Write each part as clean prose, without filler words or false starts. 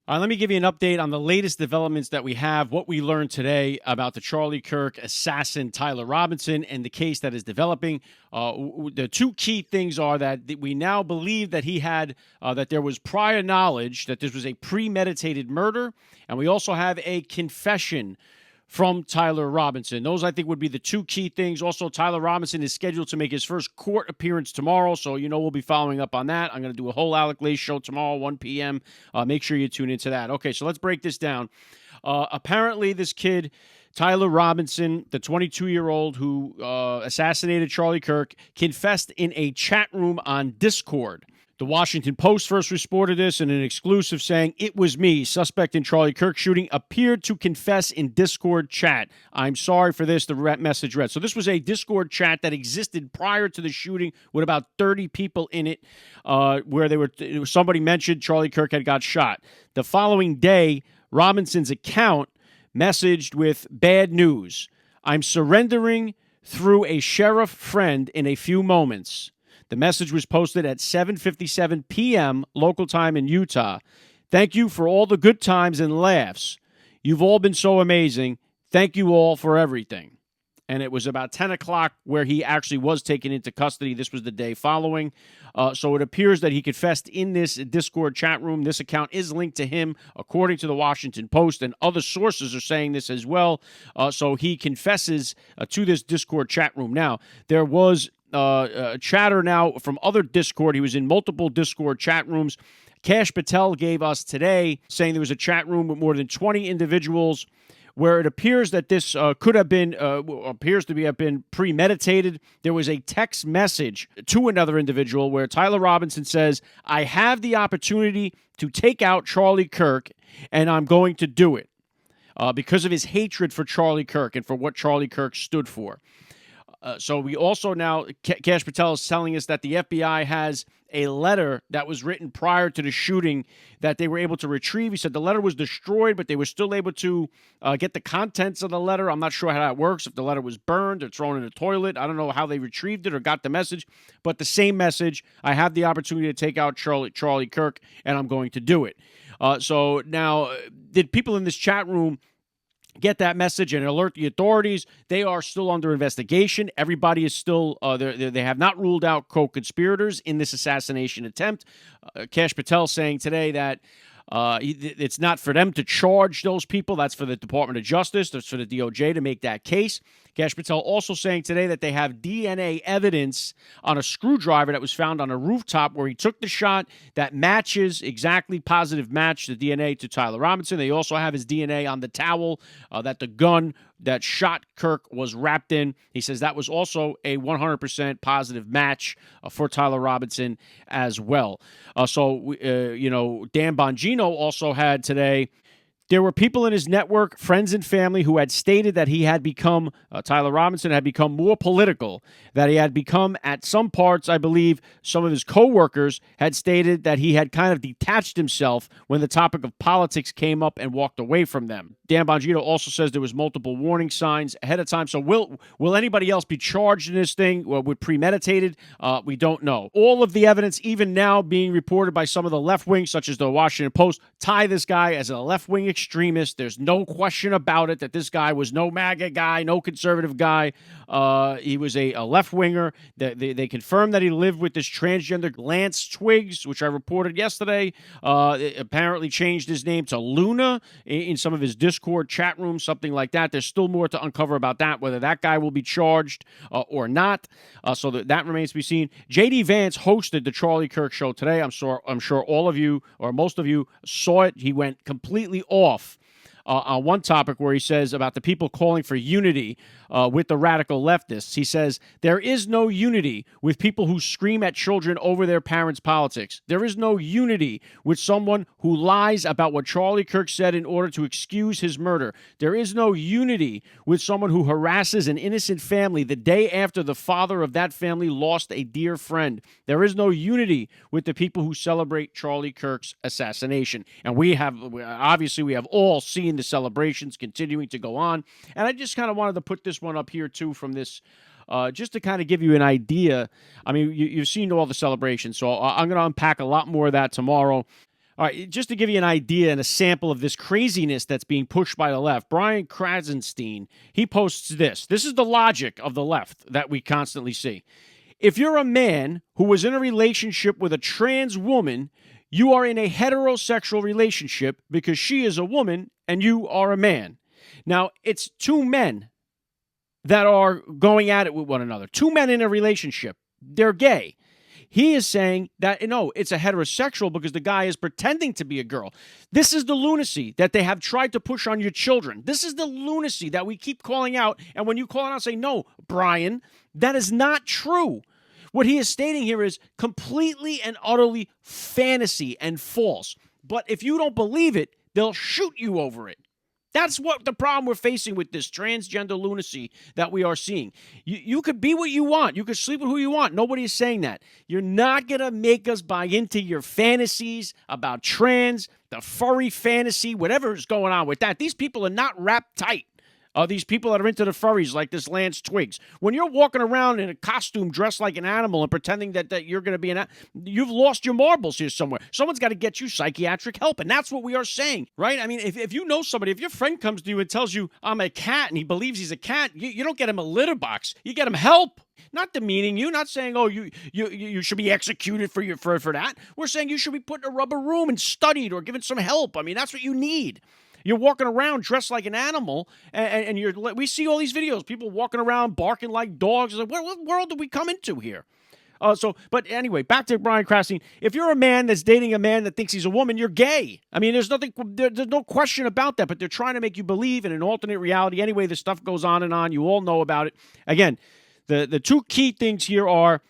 Let me give you an update on the latest developments that we have, what we learned today about the Charlie Kirk assassin Tyler Robinson and the case that is developing. The two key things are that we now believe that he had, that there was prior knowledge that this was a premeditated murder, and we also have a confession from Tyler Robinson. Those, I think, would be the two key things. Also, Tyler Robinson is scheduled to make his first court appearance tomorrow, so we'll be following up on that. I'm going to do a whole Alec Lace show tomorrow, 1 p.m. Make sure you tune into that. Okay, so let's break this down. Apparently, this kid, Tyler Robinson, the 22-year-old who assassinated Charlie Kirk, confessed in a chat room on Discord. The Washington Post first reported this in an exclusive, saying, "It was me. Suspect in Charlie Kirk shooting appeared to confess in Discord chat. I'm sorry for this," the message read. So this was a Discord chat that existed prior to the shooting with about 30 people in it, where somebody mentioned Charlie Kirk had got shot. The following day, Robinson's account messaged with bad news. "I'm surrendering through a sheriff friend in a few moments." The message was posted at 7:57 p.m. local time in Utah. "Thank you for all the good times and laughs. You've all been so amazing. Thank you all for everything." And it was about 10 o'clock where he actually was taken into custody. This was the day following. So it appears that he confessed in this Discord chat room. This account is linked to him, according to the Washington Post, and other sources are saying this as well. So he confesses to this Discord chat room. Now, there was chatter now from other Discord. He was in multiple Discord chat rooms. Kash Patel gave us today saying there was a chat room with more than 20 individuals where it appears that this could have been, appears to have been premeditated. There was a text message to another individual where Tyler Robinson says, "I have the opportunity to take out Charlie Kirk, and I'm going to do it," because of his hatred for Charlie Kirk and for what Charlie Kirk stood for. So we also now, Kash Patel is telling us that the FBI has a letter that was written prior to the shooting that they were able to retrieve. He said the letter was destroyed, but they were still able to get the contents of the letter. I'm not sure how that works, if the letter was burned or thrown in a toilet. I don't know how they retrieved it or got the message, but the same message: "I have the opportunity to take out Charlie Kirk, and I'm going to do it." So now, did people in this chat room get that message and alert the authorities? They are still under investigation. Everybody is still, they have not ruled out co-conspirators in this assassination attempt. Kash Patel saying today that it's not for them to charge those people. That's for the Department of Justice. That's for the DOJ to make that case. Kash Patel also saying today that they have DNA evidence on a screwdriver that was found on a rooftop where he took the shot that matches, exactly positive match, the DNA to Tyler Robinson. They also have his DNA on the towel that the gun that shot Kirk was wrapped in. He says that was also a 100% positive match for Tyler Robinson as well. So Dan Bongino also had today, there were people in his network, friends and family, who had stated that he had become, Tyler Robinson had become more political, that he had become, at some parts, I believe, some of his co-workers had stated that he had kind of detached himself when the topic of politics came up and walked away from them. Dan Bongino also says there was multiple warning signs ahead of time. So will anybody else be charged in this thing with premeditated? We don't know. All of the evidence, even now being reported by some of the left wing, such as the Washington Post, tie this guy as a left-wing extremist. There's no question about it that this guy was no MAGA guy, no conservative guy. He was a left-winger. They confirmed that he lived with this transgender Lance Twiggs, which I reported yesterday. Apparently changed his name to Luna in some of his Discord chat rooms, something like that. There's still more to uncover about that, whether that guy will be charged or not. So that remains to be seen. J.D. Vance hosted the Charlie Kirk show today. I'm sure all of you, or most of you, saw it. He went completely off on one topic where he says about the people calling for unity with the radical leftists. He says, there is no unity with people who scream at children over their parents' politics. There is no unity with someone who lies about what Charlie Kirk said in order to excuse his murder. There is no unity with someone who harasses an innocent family the day after the father of that family lost a dear friend. There is no unity with the people who celebrate Charlie Kirk's assassination. And we have all seen the celebrations continuing to go on. And I just kind of wanted to put this one up here too from this, just to kind of give you an idea. I mean, you've seen all the celebrations, so I'm going to unpack a lot more of that tomorrow. All right, just to give you an idea and a sample of this craziness that's being pushed by the left, Brian Krasenstein, he posts this. This is the logic of the left that we constantly see. If you're a man who was in a relationship with a trans woman, you are in a heterosexual relationship because she is a woman and you are a man. Now, it's two men that are going at it with one another. Two men in a relationship. They're gay. He is saying that, no, it's a heterosexual because the guy is pretending to be a girl. This is the lunacy that they have tried to push on your children. This is the lunacy that we keep calling out. And when you call it out, say, no, Brian, that is not true. What he is stating here is completely and utterly fantasy and false. But if you don't believe it, they'll shoot you over it. That's what the problem we're facing with this transgender lunacy that we are seeing. You could be what you want. You could sleep with who you want. Nobody is saying that. You're not going to make us buy into your fantasies about trans, the furry fantasy, whatever is going on with that. These people are not wrapped tight. These people that are into the furries like this Lance Twiggs. When you're walking around in a costume dressed like an animal and pretending that you're going to be you've lost your marbles here somewhere. Someone's got to get you psychiatric help, and that's what we are saying, right? I mean, if you know somebody, if your friend comes to you and tells you, I'm a cat, and he believes he's a cat, you don't get him a litter box. You get him help. Not demeaning you, not saying, oh, you should be executed for that. We're saying you should be put in a rubber room and studied or given some help. I mean, that's what you need. You're walking around dressed like an animal, and we see all these videos, people walking around barking like dogs. Like, what world did we come into here? But anyway, back to Brian Krasenstein. If you're a man that's dating a man that thinks he's a woman, you're gay. I mean, there's no question about that, but they're trying to make you believe in an alternate reality. Anyway, this stuff goes on and on. You all know about it. Again, the two key things here are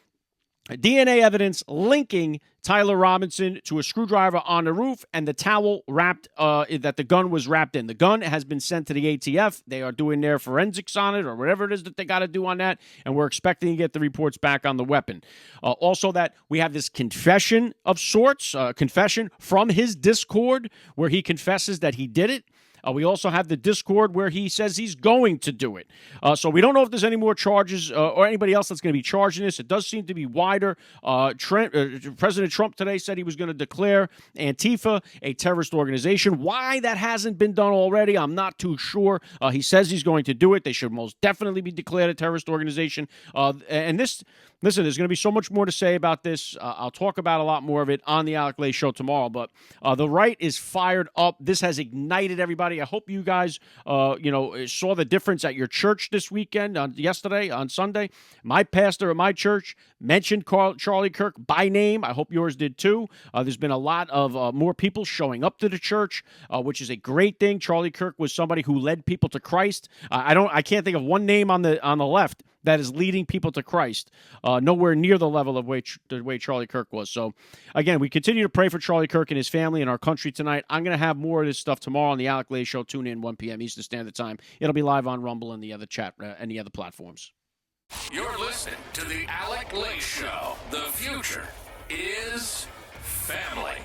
DNA evidence linking Tyler Robinson to a screwdriver on the roof and the towel wrapped that the gun was wrapped in. The gun has been sent to the ATF. They are doing their forensics on it or whatever it is that they got to do on that, and we're expecting to get the reports back on the weapon. Also, that we have this confession of sorts, confession from his Discord where he confesses that he did it. We also have the Discord where he says he's going to do it. So we don't know if there's any more charges or anybody else that's going to be charged in this. It does seem to be wider. President Trump today said he was going to declare Antifa a terrorist organization. Why that hasn't been done already, I'm not too sure. He says he's going to do it. They should most definitely be declared a terrorist organization. Listen, there's going to be so much more to say about this. I'll talk about a lot more of it on the Alec Lay Show tomorrow. But the right is fired up. This has ignited everybody. I hope you guys, saw the difference at your church this weekend, yesterday, on Sunday. My pastor at my church mentioned Charlie Kirk by name. I hope yours did too. There's been a lot of more people showing up to the church, which is a great thing. Charlie Kirk was somebody who led people to Christ. I can't think of one name on the left that is leading people to Christ, nowhere near the level of the way Charlie Kirk was. So, again, we continue to pray for Charlie Kirk and his family and our country tonight. I'm going to have more of this stuff tomorrow on the Alec Lay Show. Tune in 1 p.m. Eastern Standard Time. It'll be live on Rumble and the other chat and the other platforms. You're listening to the Alec Lay Show. The future is family.